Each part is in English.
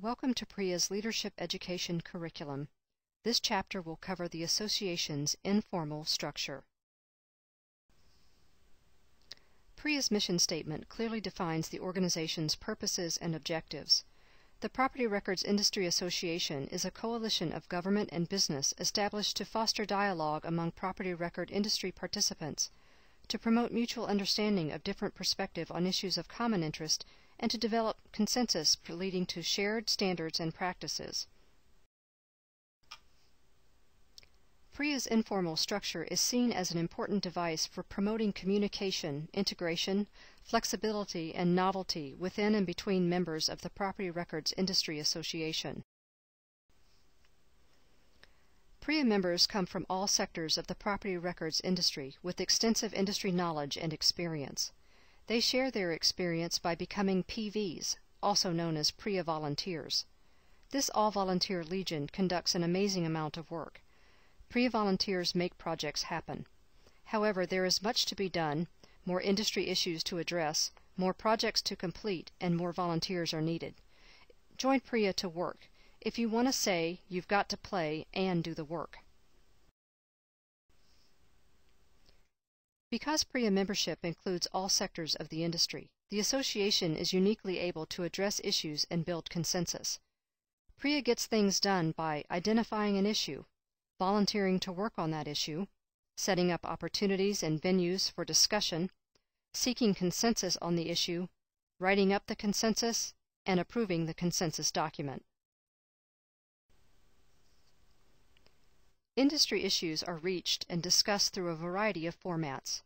Welcome to PRIA's Leadership Education Curriculum. This chapter will cover the association's informal structure. PRIA's mission statement clearly defines the organization's purposes and objectives. The Property Records Industry Association is a coalition of government and business established to foster dialogue among property record industry participants, to promote mutual understanding of different perspectives on issues of common interest, and to develop consensus leading to shared standards and practices. PRIA's informal structure is seen as an important device for promoting communication, integration, flexibility, and novelty within and between members of the Property Records Industry Association. PRIA members come from all sectors of the property records industry with extensive industry knowledge and experience. They share their experience by becoming PVs, also known as PRIA volunteers. This all-volunteer legion conducts an amazing amount of work. PRIA volunteers make projects happen. However, there is much to be done, more industry issues to address, more projects to complete, and more volunteers are needed. Join PRIA to work. If you want to say, you've got to play and do the work. Because PRIA membership includes all sectors of the industry, the association is uniquely able to address issues and build consensus. PRIA gets things done by identifying an issue, volunteering to work on that issue, setting up opportunities and venues for discussion, seeking consensus on the issue, writing up the consensus, and approving the consensus document. Industry issues are reached and discussed through a variety of formats.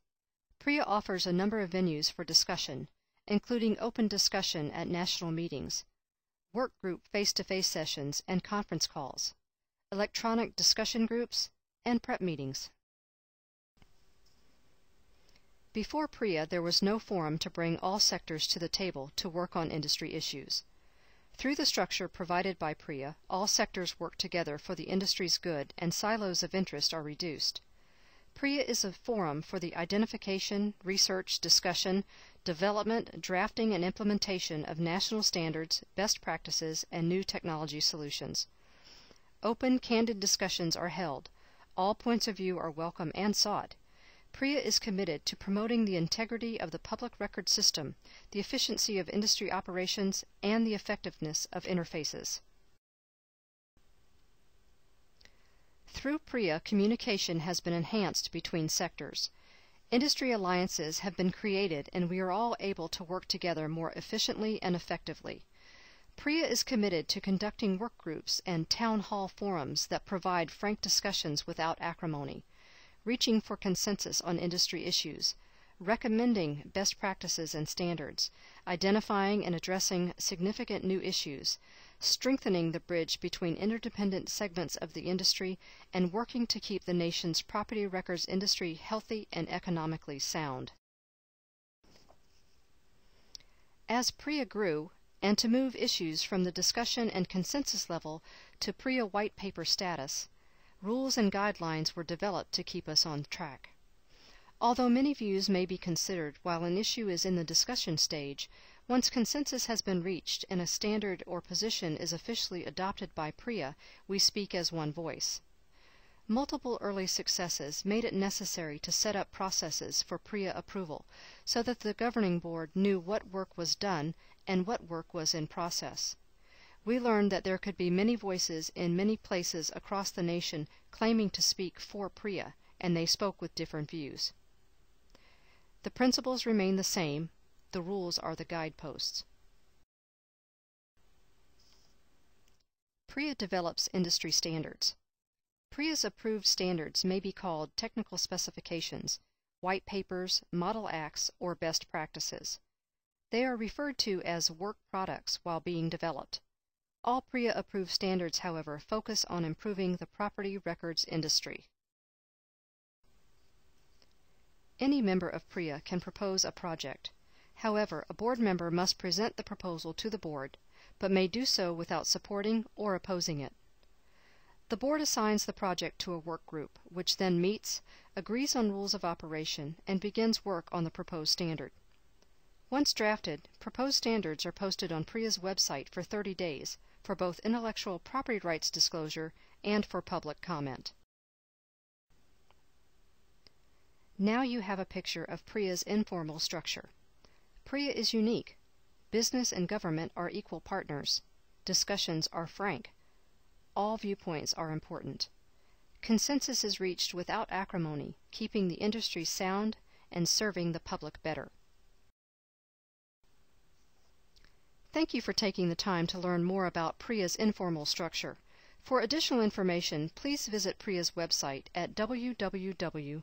PRIA offers a number of venues for discussion, including open discussion at national meetings, work group face-to-face sessions and conference calls, electronic discussion groups, and prep meetings. Before PRIA, there was no forum to bring all sectors to the table to work on industry issues. Through the structure provided by PRIA, all sectors work together for the industry's good and silos of interest are reduced. PRIA is a forum for the identification, research, discussion, development, drafting, and implementation of national standards, best practices, and new technology solutions. Open, candid discussions are held. All points of view are welcome and sought. PRIA is committed to promoting the integrity of the public record system, the efficiency of industry operations, and the effectiveness of interfaces. Through PRIA, communication has been enhanced between sectors. Industry alliances have been created, and we are all able to work together more efficiently and effectively. PRIA is committed to conducting work groups and town hall forums that provide frank discussions without acrimony, reaching for consensus on industry issues, recommending best practices and standards, identifying and addressing significant new issues, strengthening the bridge between interdependent segments of the industry, and working to keep the nation's property records industry healthy and economically sound. As PRIA grew, and to move issues from the discussion and consensus level to PRIA white paper status, rules and guidelines were developed to keep us on track. Although many views may be considered while an issue is in the discussion stage, once consensus has been reached and a standard or position is officially adopted by PRIA, we speak as one voice. Multiple early successes made it necessary to set up processes for PRIA approval so that the governing board knew what work was done and what work was in process. We learned that there could be many voices in many places across the nation claiming to speak for PRIA, and they spoke with different views. The principles remain the same. The rules are the guideposts. PRIA develops industry standards. PRIA's approved standards may be called technical specifications, white papers, model acts, or best practices. They are referred to as work products while being developed. All PRIA-approved standards, however, focus on improving the property records industry. Any member of PRIA can propose a project. However, a board member must present the proposal to the board, but may do so without supporting or opposing it. The board assigns the project to a work group, which then meets, agrees on rules of operation, and begins work on the proposed standard. Once drafted, proposed standards are posted on PRIA's website for 30 days for both intellectual property rights disclosure and for public comment. Now you have a picture of PRIA's informal structure. PRIA is unique. Business and government are equal partners. Discussions are frank. All viewpoints are important. Consensus is reached without acrimony, keeping the industry sound and serving the public better. Thank you for taking the time to learn more about PRIA's informal structure. For additional information, please visit PRIA's website at www.pria.us.